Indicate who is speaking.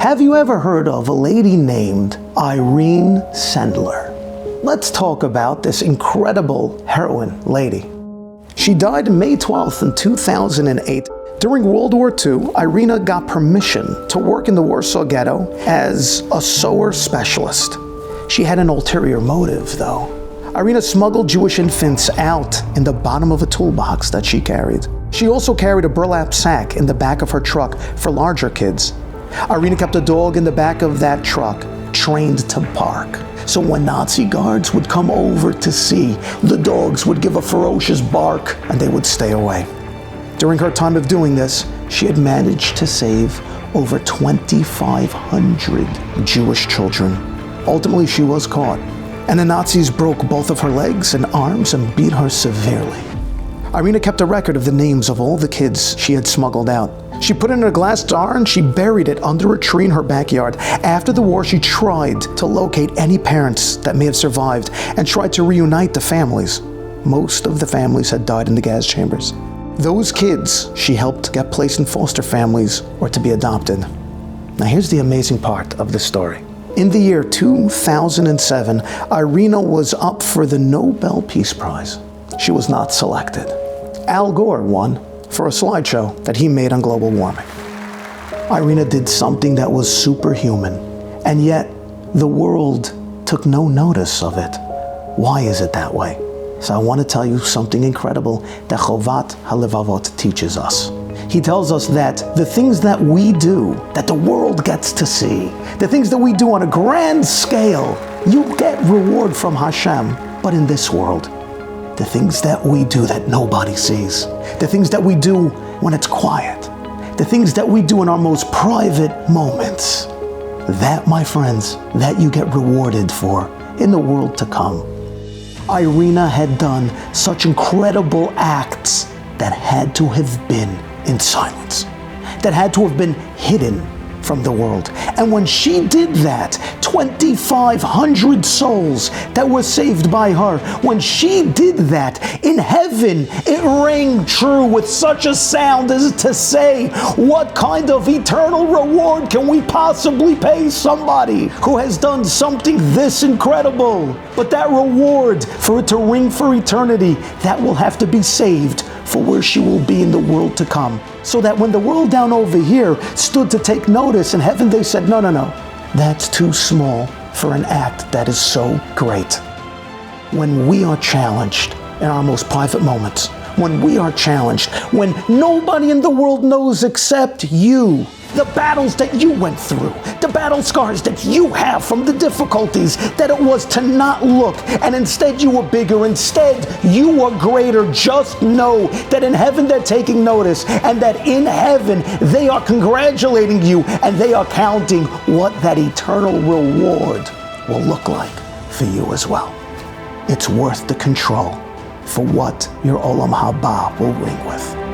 Speaker 1: Have you ever heard of a lady named Irene Sendler? Let's talk about this incredible heroine lady. She died May 12th in 2008. During World War II, Irina got permission to work in the Warsaw Ghetto as a sewer specialist. She had an ulterior motive, though. Irina smuggled Jewish infants out in the bottom of a toolbox that she carried. She also carried a burlap sack in the back of her truck for larger kids. Irina kept a dog in the back of that truck, trained to bark. So when Nazi guards would come over to see, the dogs would give a ferocious bark and they would stay away. During her time of doing this, she had managed to save over 2,500 Jewish children. Ultimately, she was caught, and the Nazis broke both of her legs and arms and beat her severely. Irina kept a record of the names of all the kids she had smuggled out. She put it in a glass jar and she buried it under a tree in her backyard. After the war, she tried to locate any parents that may have survived and tried to reunite the families. Most of the families had died in the gas chambers. Those kids she helped get placed in foster families or to be adopted. Now here's the amazing part of the story. In the year 2007, Irina was up for the Nobel Peace Prize. She was not selected. Al Gore won for a slideshow that he made on global warming. Irina did something that was superhuman, and yet the world took no notice of it. Why is it that way? So I want to tell you something incredible that Chovat HaLevavot teaches us. He tells us that the things that we do, that the world gets to see, the things that we do on a grand scale, you get reward from Hashem. But in this world, the things that we do that nobody sees, the things that we do when it's quiet, the things that we do in our most private moments, that, my friends, that you get rewarded for in the world to come. Irina had done such incredible acts that had to have been in silence, that had to have been hidden from the world. And when she did that, 2,500 souls that were saved by her, when she did that, in heaven, it rang true with such a sound as to say, what kind of eternal reward can we possibly pay somebody who has done something this incredible? But that reward, for it to ring for eternity, that will have to be saved for where she will be in the world to come. So that when the world down over here stood to take notice, in heaven they said, no, that's too small for an act that is so great. When we are challenged in our most private moments, when we are challenged, when nobody in the world knows except you, the battles that you went through, the battle scars that you have from the difficulties, that it was to not look, and instead you were bigger, instead you were greater. Just know that in heaven they're taking notice, and that in heaven they are congratulating you, and they are counting what that eternal reward will look like for you as well. It's worth the control for what your Olam Haba will ring with.